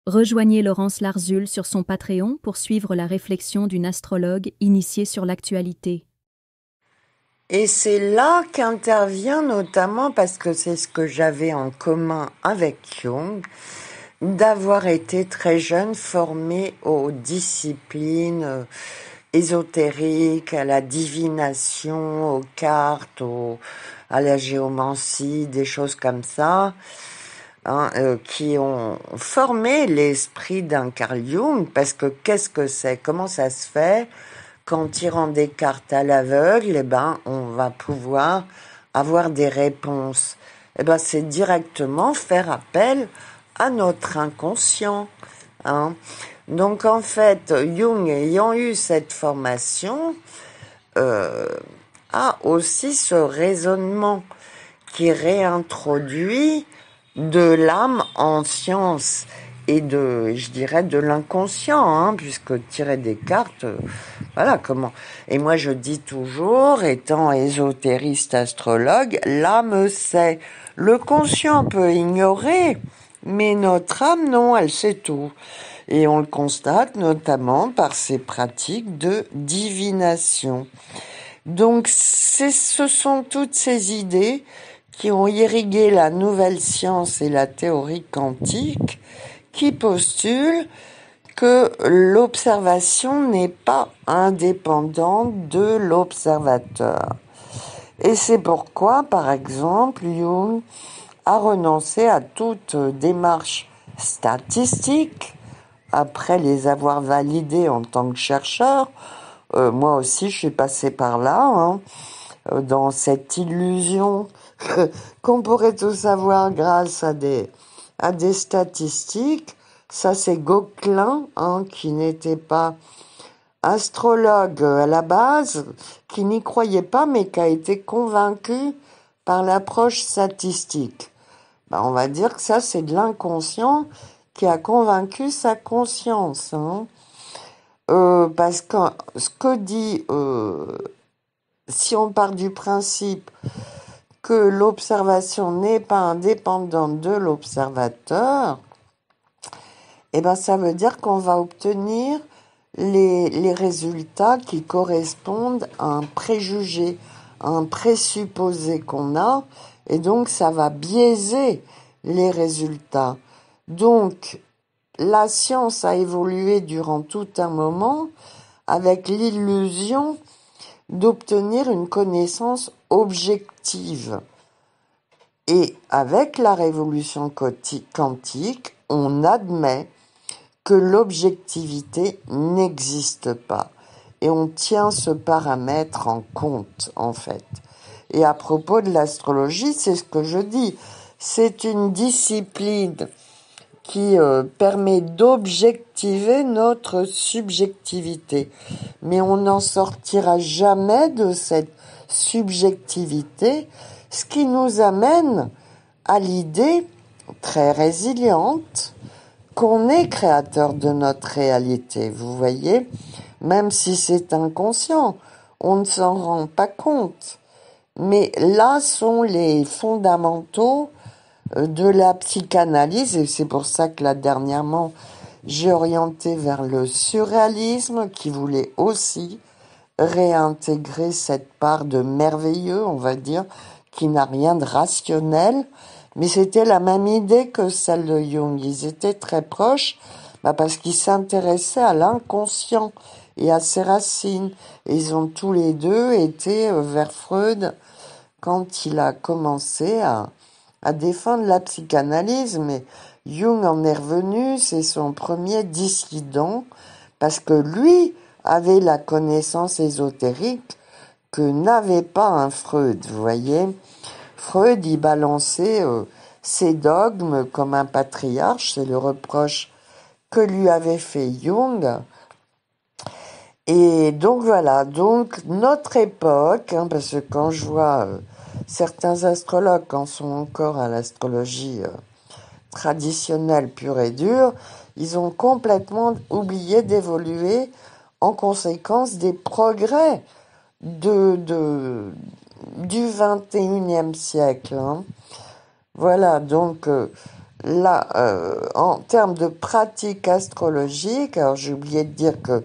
Rejoignez Laurence Larzul sur son Patreon pour suivre la réflexion d'une astrologue initiée sur l'actualité. Et c'est là qu'intervient notamment, parce que c'est ce que j'avais en commun avec Jung, d'avoir été très jeune formée aux disciplines ésotériques, à la divination, aux cartes, à la géomancie, des choses comme ça, qui ont formé l'esprit d'un Carl Jung, parce que qu'est-ce que c'est? Comment ça se fait qu'en tirant des cartes à l'aveugle, on va pouvoir avoir des réponses? C'est directement faire appel à notre inconscient, hein. Donc en fait, Jung, ayant eu cette formation, a aussi ce raisonnement qui réintroduit de l'âme en science et je dirais, de l'inconscient, puisque tirer des cartes, voilà comment. Et moi, je dis toujours, étant ésotériste astrologue, l'âme sait. Le conscient peut ignorer, mais notre âme, non, elle sait tout. Et on le constate notamment par ses pratiques de divination. Donc, ce sont toutes ces idées qui ont irrigué la nouvelle science et la théorie quantique, qui postulent que l'observation n'est pas indépendante de l'observateur. Et c'est pourquoi, par exemple, Jung a renoncé à toute démarche statistique, après les avoir validées en tant que chercheur. Moi aussi, je suis passée par là, dans cette illusion qu'on pourrait tout savoir grâce à des statistiques. Ça, c'est Gauquelin, qui n'était pas astrologue à la base, qui n'y croyait pas, mais qui a été convaincu par l'approche statistique. On va dire que ça, c'est de l'inconscient qui a convaincu sa conscience, parce que ce que dit, si on part du principe que l'observation n'est pas indépendante de l'observateur, ça veut dire qu'on va obtenir les résultats qui correspondent à un préjugé, à un présupposé qu'on a, et donc ça va biaiser les résultats. Donc, la science a évolué durant tout un moment avec l'illusion d'obtenir une connaissance objective. Et avec la révolution quantique, on admet que l'objectivité n'existe pas. Et on tient ce paramètre en compte, en fait. Et à propos de l'astrologie, c'est ce que je dis. C'est une discipline qui permet d'objectiver notre subjectivité. Mais on n'en sortira jamais de cette subjectivité, ce qui nous amène à l'idée très résiliente qu'on est créateur de notre réalité, vous voyez, même si c'est inconscient, on ne s'en rend pas compte. Mais là sont les fondamentaux de la psychanalyse, et c'est pour ça que là dernièrement j'ai orienté vers le surréalisme, qui voulait aussi réintégrer cette part de merveilleux, on va dire, qui n'a rien de rationnel, mais c'était la même idée que celle de Jung. Ils étaient très proches, parce qu'ils s'intéressaient à l'inconscient et à ses racines. Et ils ont tous les deux été vers Freud quand il a commencé à défendre la psychanalyse, mais Jung en est revenu, c'est son premier dissident, parce que lui avait la connaissance ésotérique que n'avait pas un Freud, vous voyez. Freud, il balançait ses dogmes comme un patriarche, c'est le reproche que lui avait fait Jung. Et donc voilà, donc notre époque, parce que quand je vois certains astrologues en sont encore à l'astrologie traditionnelle pure et dure, ils ont complètement oublié d'évoluer en conséquence des progrès du 21e siècle. Voilà, donc là, en termes de pratique astrologique, alors j'ai oublié de dire que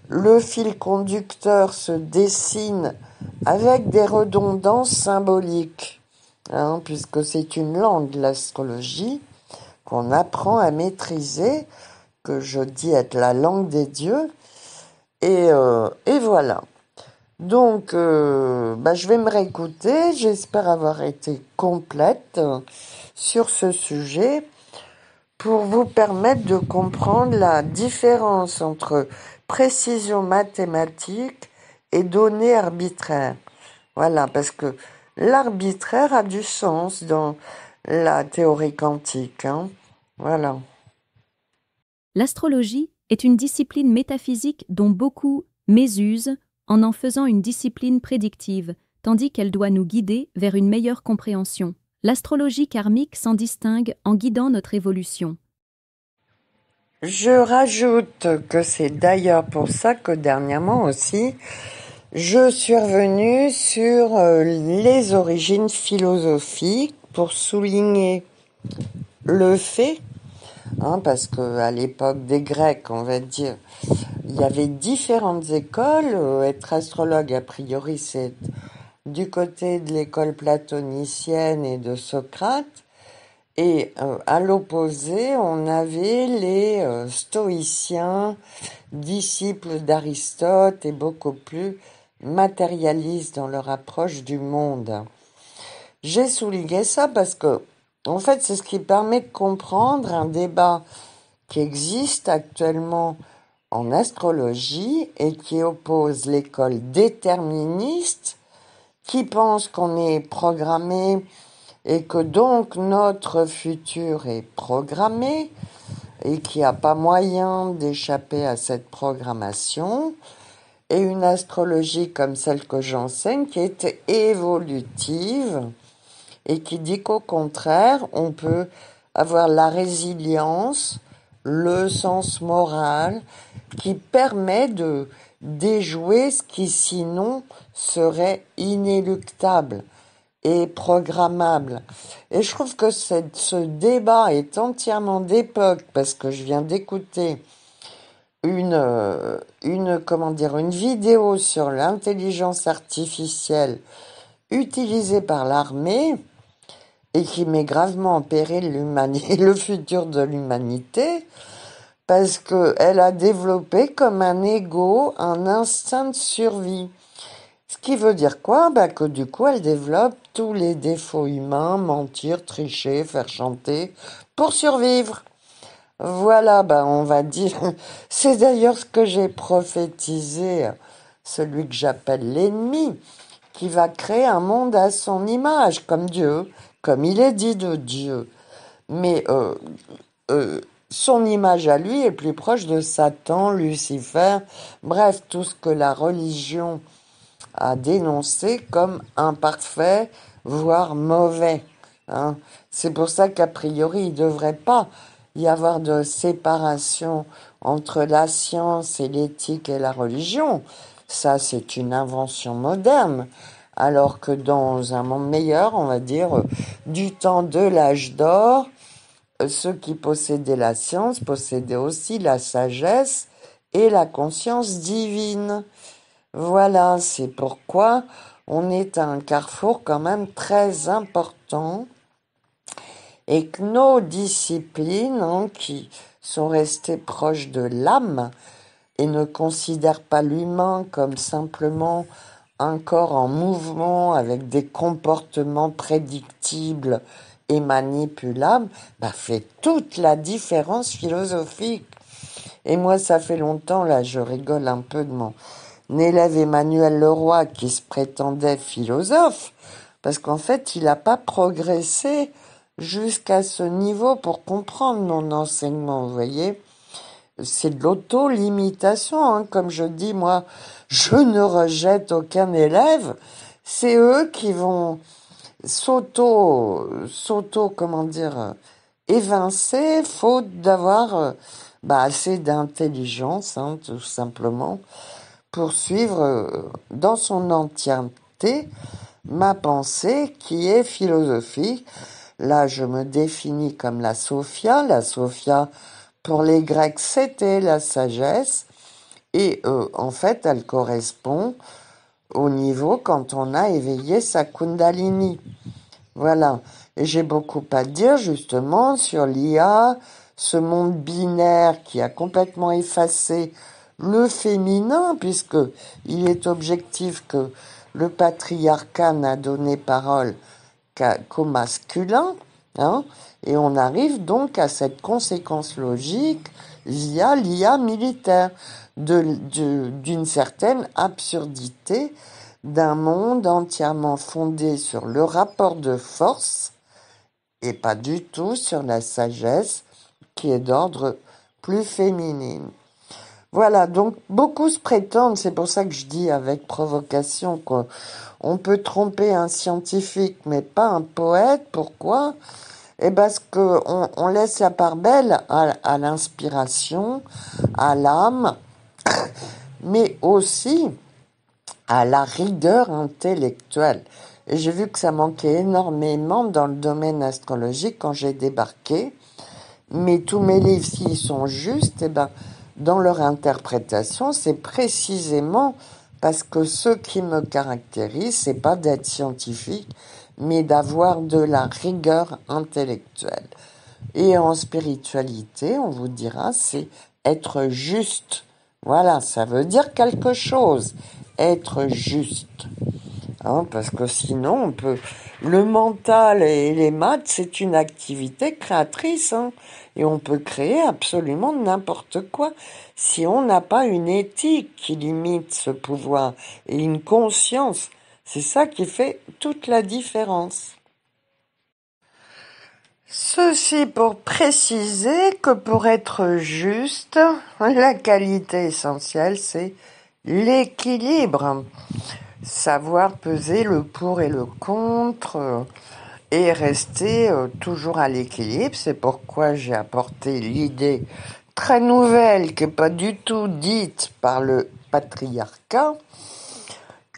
le fil conducteur se dessine avec des redondances symboliques, hein, puisque c'est une langue, l'astrologie, qu'on apprend à maîtriser, que je dis être la langue des dieux, et voilà. Donc, je vais me réécouter. J'espère avoir été complète sur ce sujet pour vous permettre de comprendre la différence entre précision mathématique et données arbitraires. Voilà, parce que l'arbitraire a du sens dans la théorie quantique, hein. Voilà. L'astrologie est une discipline métaphysique dont beaucoup mésusent en faisant une discipline prédictive, tandis qu'elle doit nous guider vers une meilleure compréhension. L'astrologie karmique s'en distingue en guidant notre évolution. Je rajoute que c'est d'ailleurs pour ça que dernièrement aussi, je suis revenue sur les origines philosophiques pour souligner le fait, hein, parce que à l'époque des Grecs, on va dire, il y avait différentes écoles. Être astrologue, a priori, c'est du côté de l'école platonicienne et de Socrate. Et à l'opposé, on avait les stoïciens, disciples d'Aristote et beaucoup plus matérialistes dans leur approche du monde. J'ai souligné ça parce que, en fait, c'est ce qui permet de comprendre un débat qui existe actuellement en astrologie et qui oppose l'école déterministe, qui pense qu'on est programmé et que donc notre futur est programmé et qu'il n'y a pas moyen d'échapper à cette programmation, et une astrologie comme celle que j'enseigne qui est évolutive et qui dit qu'au contraire, on peut avoir la résilience, le sens moral qui permet de déjouer ce qui sinon serait inéluctable et programmable. Et je trouve que ce débat est entièrement d'époque parce que je viens d'écouter une vidéo sur l'intelligence artificielle utilisée par l'armée et qui met gravement en péril le futur de l'humanité parce qu'elle a développé comme un ego un instinct de survie. Ce qui veut dire quoi? Que du coup, elle développe tous les défauts humains, mentir, tricher, faire chanter, pour survivre. Voilà, on va dire, c'est d'ailleurs ce que j'ai prophétisé, celui que j'appelle l'ennemi, qui va créer un monde à son image, comme Dieu, comme il est dit de Dieu. Mais son image à lui est plus proche de Satan, Lucifer, bref, tout ce que la religion a dénoncé comme imparfait, voire mauvais, hein. C'est pour ça qu'a priori, il ne devrait pas y avoir de séparation entre la science et l'éthique et la religion. Ça, c'est une invention moderne. Alors que dans un monde meilleur, on va dire, du temps de l'âge d'or, ceux qui possédaient la science possédaient aussi la sagesse et la conscience divine. Voilà, c'est pourquoi on est à un carrefour quand même très important et que nos disciplines, hein, qui sont restées proches de l'âme et ne considèrent pas l'humain comme simplement un corps en mouvement avec des comportements prédictibles et manipulables, fait toute la différence philosophique. Et moi, ça fait longtemps, là, je rigole un peu de mon élève Emmanuel Leroy qui se prétendait philosophe, parce qu'en fait, il n'a pas progressé jusqu'à ce niveau pour comprendre mon enseignement, vous voyez. C'est de l'auto-limitation, hein. Comme je dis, moi, je ne rejette aucun élève. C'est eux qui vont évincer, faute d'avoir assez d'intelligence, hein, tout simplement, pour suivre dans son entièreté ma pensée qui est philosophique Là, je me définis comme la Sophia. La Sophia, pour les Grecs, c'était la sagesse. Et en fait, elle correspond au niveau quand on a éveillé sa Kundalini. Voilà. Et j'ai beaucoup à dire justement sur l'IA, ce monde binaire qui a complètement effacé le féminin, puisque il est objectif que le patriarcat n'a donné parole qu'au masculin, hein, et on arrive donc à cette conséquence logique via l'IA militaire d'une certaine absurdité d'un monde entièrement fondé sur le rapport de force et pas du tout sur la sagesse qui est d'ordre plus féminine. Voilà, donc beaucoup se prétendent, c'est pour ça que je dis avec provocation qu'on peut tromper un scientifique mais pas un poète. Pourquoi? Et parce qu'on laisse la part belle à l'inspiration, à l'âme, mais aussi à la rigueur intellectuelle. Et j'ai vu que ça manquait énormément dans le domaine astrologique quand j'ai débarqué. Mais tous mes livres, s'ils sont justes, eh ben, dans leur interprétation, c'est précisément parce que ce qui me caractérise, c'est pas d'être scientifique, mais d'avoir de la rigueur intellectuelle. Et en spiritualité, on vous dira, c'est être juste. Voilà, ça veut dire quelque chose, être juste. Hein, parce que sinon, on peut... Le mental et les maths, c'est une activité créatrice, hein, et on peut créer absolument n'importe quoi si on n'a pas une éthique qui limite ce pouvoir et une conscience. C'est ça qui fait toute la différence. Ceci pour préciser que pour être juste, la qualité essentielle, c'est l'équilibre. Savoir peser le pour et le contre et rester toujours à l'équilibre. C'est pourquoi j'ai apporté l'idée très nouvelle, qui n'est pas du tout dite par le patriarcat,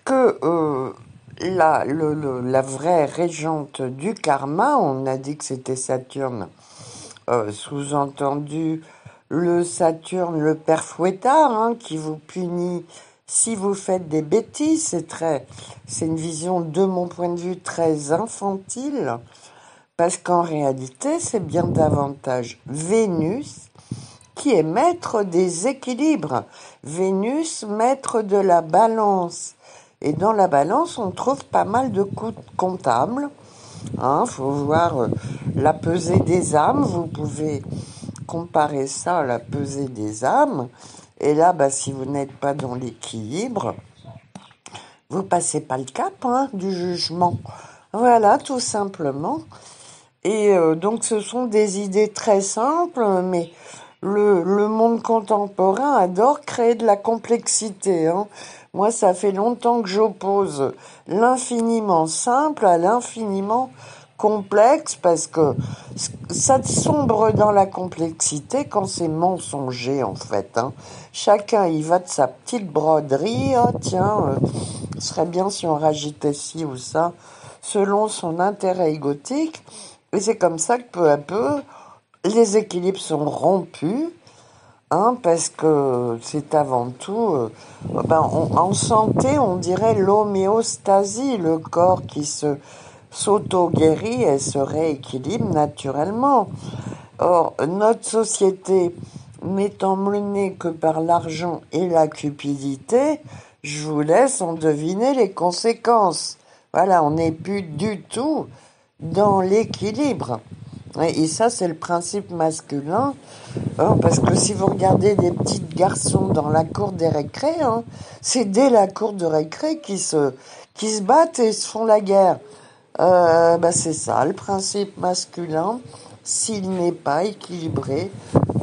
que la vraie régente du karma, on a dit que c'était Saturne, sous-entendu le Saturne, le père fouettard, hein, qui vous punit si vous faites des bêtises. C'est une vision de mon point de vue très infantile, parce qu'en réalité, c'est bien davantage Vénus qui est maître des équilibres. Vénus, maître de la balance. Et dans la balance, on trouve pas mal de coûts comptables. Hein, faut voir la pesée des âmes. Vous pouvez comparer ça à la pesée des âmes. Et là, si vous n'êtes pas dans l'équilibre, vous passez pas le cap, hein, du jugement. Voilà, tout simplement. Et donc, ce sont des idées très simples, mais le monde contemporain adore créer de la complexité, hein. Moi, ça fait longtemps que j'oppose l'infiniment simple à l'infiniment complexe, parce que ça sombre dans la complexité quand c'est mensonger, en fait, hein. Chacun y va de sa petite broderie. Oh, tiens, ce serait bien si on rajoutait ci ou ça, selon son intérêt égotique. Et c'est comme ça que peu à peu, les équilibres sont rompus, hein, parce que c'est avant tout, en santé, on dirait l'homéostasie, le corps qui s'auto-guérit et se rééquilibre naturellement. Or, notre société n'étant menée que par l'argent et la cupidité, je vous laisse en deviner les conséquences. Voilà, on n'est plus du tout dans l'équilibre. Et ça, c'est le principe masculin, hein, parce que si vous regardez des petits garçons dans la cour des récrés, hein, c'est dès la cour de récré qui se battent et se font la guerre. C'est ça, le principe masculin, s'il n'est pas équilibré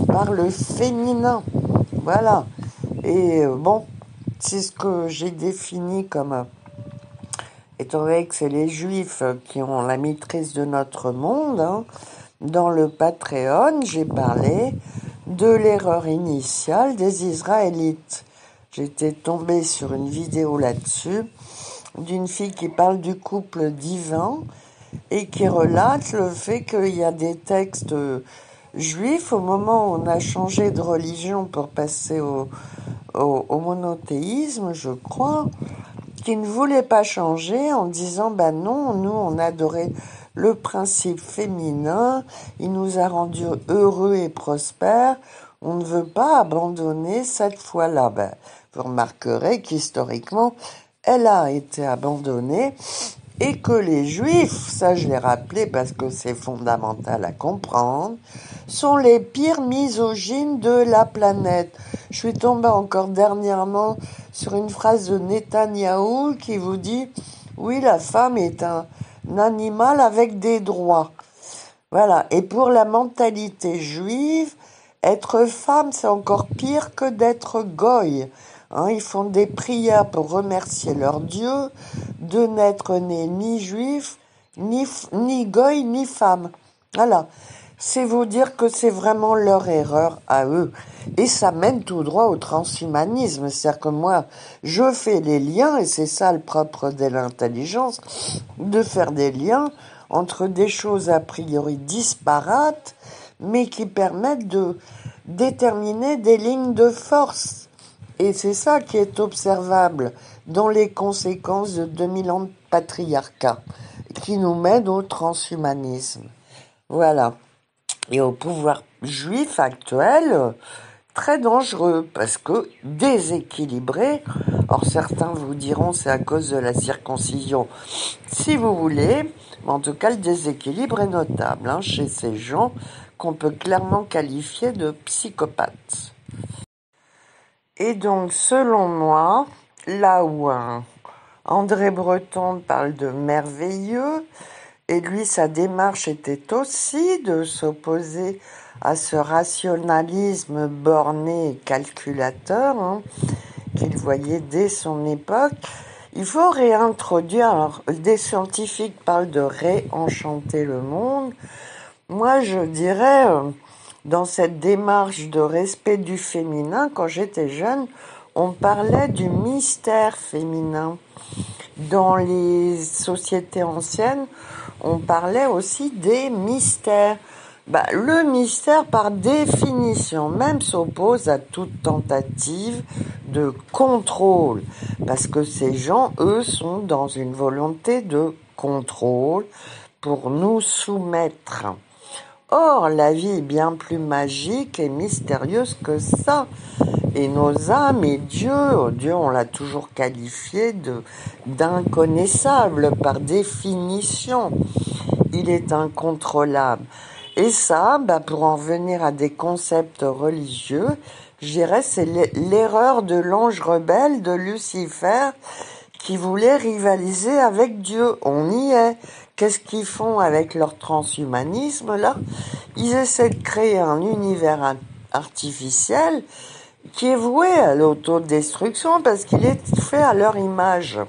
par le féminin. Voilà. Et c'est ce que j'ai défini comme... étant donné que c'est les Juifs qui ont la maîtrise de notre monde, hein, dans le Patreon, j'ai parlé de l'erreur initiale des Israélites. J'étais tombée sur une vidéo là-dessus, d'une fille qui parle du couple divin et qui relate le fait qu'il y a des textes juifs au moment où on a changé de religion pour passer au monothéisme, je crois, qui ne voulaient pas changer en disant bah non, nous on adorait le principe féminin, il nous a rendus heureux et prospères, on ne veut pas abandonner cette foi-là. Ben, vous remarquerez qu'historiquement, elle a été abandonnée et que les Juifs, ça je l'ai rappelé parce que c'est fondamental à comprendre, sont les pires misogynes de la planète. Je suis tombée encore dernièrement sur une phrase de Netanyahou qui vous dit « Oui, la femme est un animal avec des droits ». Voilà. Et pour la mentalité juive, être femme, c'est encore pire que d'être goy. Hein, ils font des prières pour remercier leur Dieu de n'être nés ni juifs, ni goy, ni femme. Voilà. C'est vous dire que c'est vraiment leur erreur à eux. Et ça mène tout droit au transhumanisme. C'est-à-dire que moi, je fais les liens, et c'est ça le propre de l'intelligence, de faire des liens entre des choses a priori disparates, mais qui permettent de déterminer des lignes de force. Et c'est ça qui est observable dans les conséquences de 2000 ans de patriarcat, qui nous mènent au transhumanisme. Voilà. Et au pouvoir juif actuel, très dangereux, parce que déséquilibré. Or, certains vous diront c'est à cause de la circoncision, si vous voulez, mais en tout cas, le déséquilibre est notable chez ces gens qu'on peut clairement qualifier de psychopathes. Et donc, selon moi, là où André Breton parle de merveilleux, et lui, sa démarche était aussi de s'opposer à ce rationalisme borné et calculateur qu'il voyait dès son époque. Il faut réintroduire, alors des scientifiques parlent de réenchanter le monde. Moi, je dirais, dans cette démarche de respect du féminin, quand j'étais jeune, on parlait du mystère féminin. Dans les sociétés anciennes, on parlait aussi des mystères. Le mystère, par définition même, s'oppose à toute tentative de contrôle, parce que ces gens, eux, sont dans une volonté de contrôle pour nous soumettre. Or, la vie est bien plus magique et mystérieuse que ça. Et nos âmes et Dieu, on l'a toujours qualifié d'inconnaissable par définition. Il est incontrôlable. Et ça, pour en revenir à des concepts religieux, je dirais c'est l'erreur de l'ange rebelle de Lucifer qui voulait rivaliser avec Dieu. On y est. Qu'est-ce qu'ils font avec leur transhumanisme là? Ils essaient de créer un univers artificiel qui est voué à l'autodestruction parce qu'il est fait à leur image.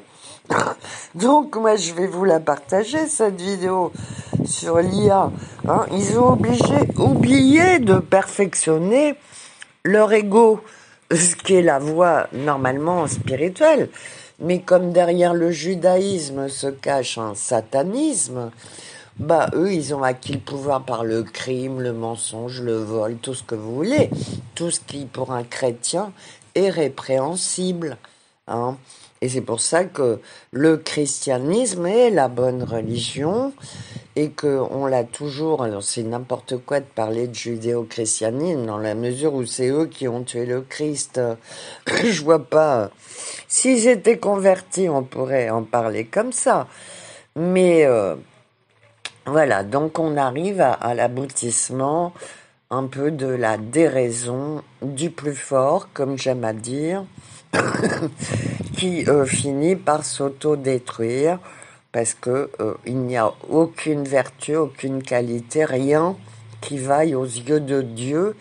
Donc moi je vais vous la partager cette vidéo sur l'IA. Ils ont oublié de perfectionner leur ego, ce qui est la voie normalement spirituelle. Mais comme derrière le judaïsme se cache un satanisme, eux, ils ont acquis le pouvoir par le crime, le mensonge, le vol, tout ce que vous voulez. Tout ce qui, pour un chrétien, est répréhensible. Et c'est pour ça que le christianisme est la bonne religion et qu'on l'a toujours... Alors, c'est n'importe quoi de parler de judéo-christianisme dans la mesure où c'est eux qui ont tué le Christ. Je vois pas... S'ils étaient convertis, on pourrait en parler comme ça. Mais... Voilà, donc on arrive à l'aboutissement un peu de la déraison du plus fort, comme j'aime à dire, qui finit par s'auto-détruire parce que il n'y a aucune vertu, aucune qualité, rien qui vaille aux yeux de Dieu,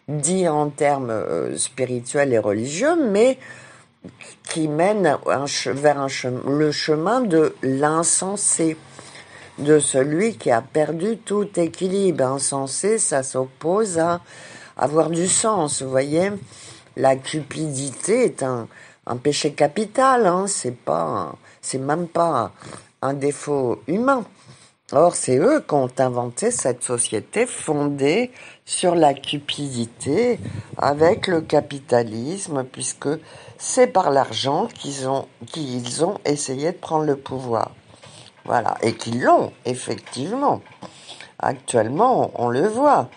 dit en termes spirituels et religieux, mais qui mène vers le chemin de l'insensé, de celui qui a perdu tout équilibre. Insensé, ça s'oppose à avoir du sens, vous voyez. La cupidité est un péché capital, c'est même pas un défaut humain. Or, c'est eux qui ont inventé cette société fondée sur la cupidité avec le capitalisme, puisque c'est par l'argent qu'ils ont essayé de prendre le pouvoir. Voilà, et qu'ils l'ont, effectivement. Actuellement, on le voit,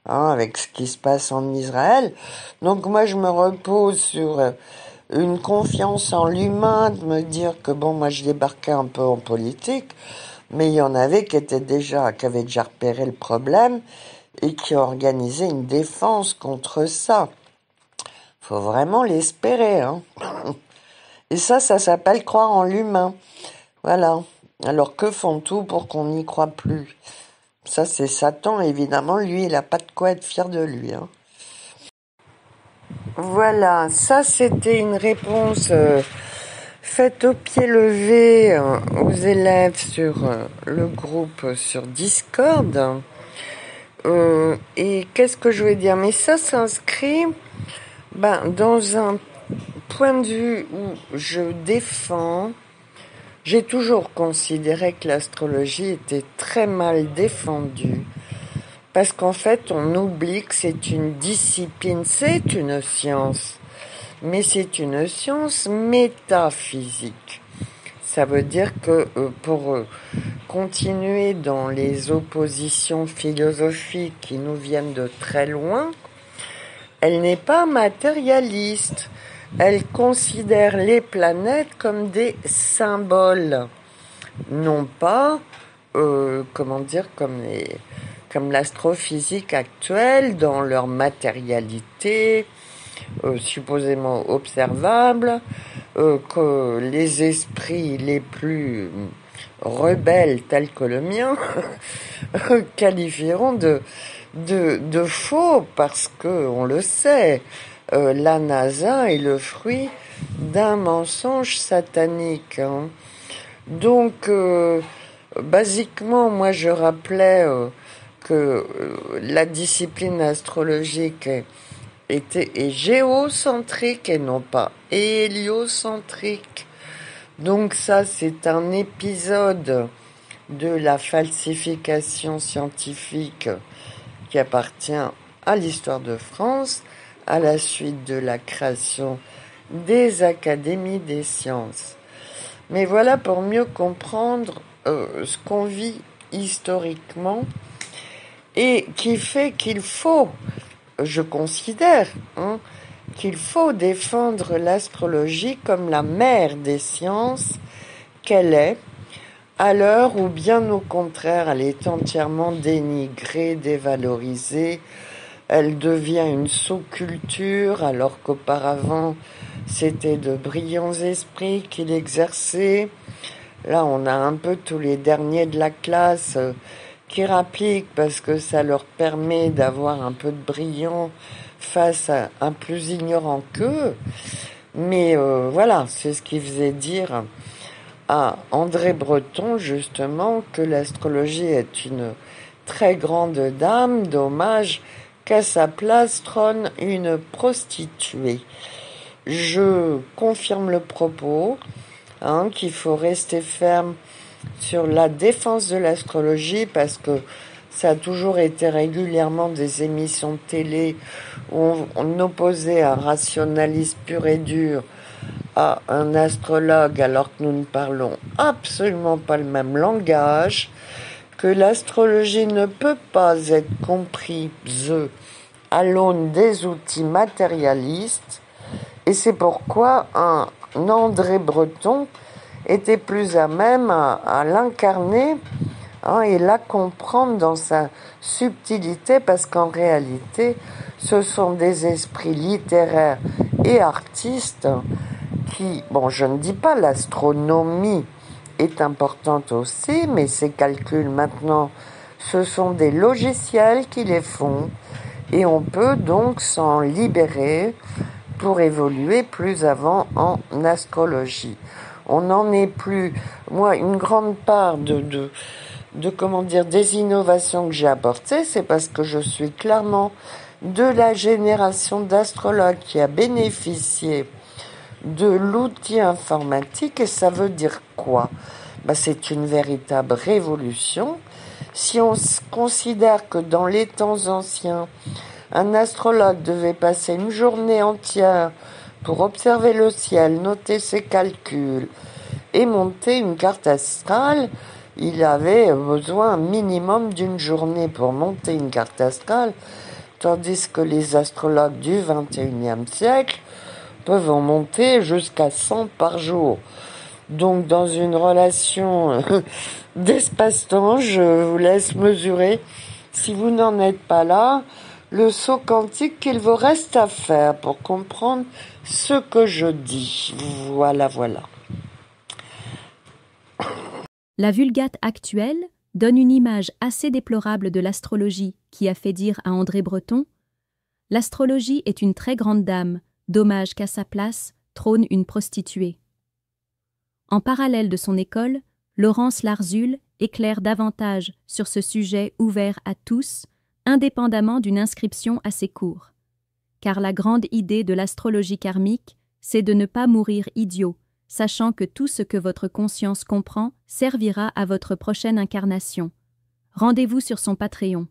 avec ce qui se passe en Israël. Donc moi, je me repose sur une confiance en l'humain, de me dire que bon, moi, je débarquais un peu en politique, mais il y en avait qui avaient déjà repéré le problème et qui ont organisé une défense contre ça. Faut vraiment l'espérer, Et ça s'appelle croire en l'humain. Voilà. Alors que font tout pour qu'on n'y croit plus? Ça, c'est Satan, évidemment. Lui, il n'a pas de quoi être fier de lui. Voilà, ça, c'était une réponse faite au pied levé aux élèves sur le groupe sur Discord. Et qu'est-ce que je voulais dire? Mais ça s'inscrit dans un point de vue où je défends. J'ai toujours considéré que l'astrologie était très mal défendue. Parce qu'en fait, on oublie que c'est une discipline, c'est une science. Mais c'est une science métaphysique. Ça veut dire que pour continuer dans les oppositions philosophiques qui nous viennent de très loin, elle n'est pas matérialiste. Elle considère les planètes comme des symboles, non pas, comme l'astrophysique actuelle dans leur matérialité, supposément observable, que les esprits les plus rebelles tels que le mien qualifieront de faux, parce que on le sait, la NASA est le fruit d'un mensonge satanique. Donc, basiquement, moi je rappelais que la discipline astrologique est géocentrique et non pas héliocentrique. Donc ça, c'est un épisode de la falsification scientifique qui appartient à l'histoire de France, à la suite de la création des académies des sciences. Mais voilà pour mieux comprendre ce qu'on vit historiquement et qui fait qu'il faut, je considère, qu'il faut défendre l'astrologie comme la mère des sciences qu'elle est, à l'heure où bien au contraire elle est entièrement dénigrée, dévalorisée. Elle devient une sous-culture alors qu'auparavant c'était de brillants esprits qui l'exerçaient. Là on a un peu tous les derniers de la classe qui rappliquent parce que ça leur permet d'avoir un peu de brillant face à un plus ignorant qu'eux. Mais voilà, c'est ce qui faisait dire à André Breton justement que l'astrologie est une très grande dame, dommage qu'à sa place trône une prostituée. Je confirme le propos, qu'il faut rester ferme sur la défense de l'astrologie, parce que ça a toujours été régulièrement des émissions de télé où on opposait un rationaliste pur et dur à un astrologue, alors que nous ne parlons absolument pas le même langage, que l'astrologie ne peut pas être comprise à l'aune des outils matérialistes, et c'est pourquoi un André Breton était plus à même à l'incarner et la comprendre dans sa subtilité, parce qu'en réalité, ce sont des esprits littéraires et artistes qui, bon, je ne dis pas l'astronomie est importante aussi, mais ces calculs maintenant, ce sont des logiciels qui les font, et on peut donc s'en libérer pour évoluer plus avant en astrologie. On n'en est plus. Moi, une grande part des innovations que j'ai apportées, c'est parce que je suis clairement de la génération d'astrologues qui a bénéficié de l'outil informatique. Et ça veut dire quoi? C'est une véritable révolution. Si on considère que dans les temps anciens, un astrologue devait passer une journée entière pour observer le ciel, noter ses calculs et monter une carte astrale, il avait besoin minimum d'une journée pour monter une carte astrale, tandis que les astrologues du XXIe siècle peuvent en monter jusqu'à 100 par jour. Donc dans une relation d'espace-temps, je vous laisse mesurer, si vous n'en êtes pas là, le saut quantique qu'il vous reste à faire pour comprendre ce que je dis. Voilà. La Vulgate actuelle donne une image assez déplorable de l'astrologie qui a fait dire à André Breton « L'astrologie est une très grande dame, dommage qu'à sa place trône une prostituée ». En parallèle de son école, Laurence Larzule éclaire davantage sur ce sujet ouvert à tous, indépendamment d'une inscription à ses cours. Car la grande idée de l'astrologie karmique, c'est de ne pas mourir idiot, sachant que tout ce que votre conscience comprend servira à votre prochaine incarnation. Rendez-vous sur son Patreon.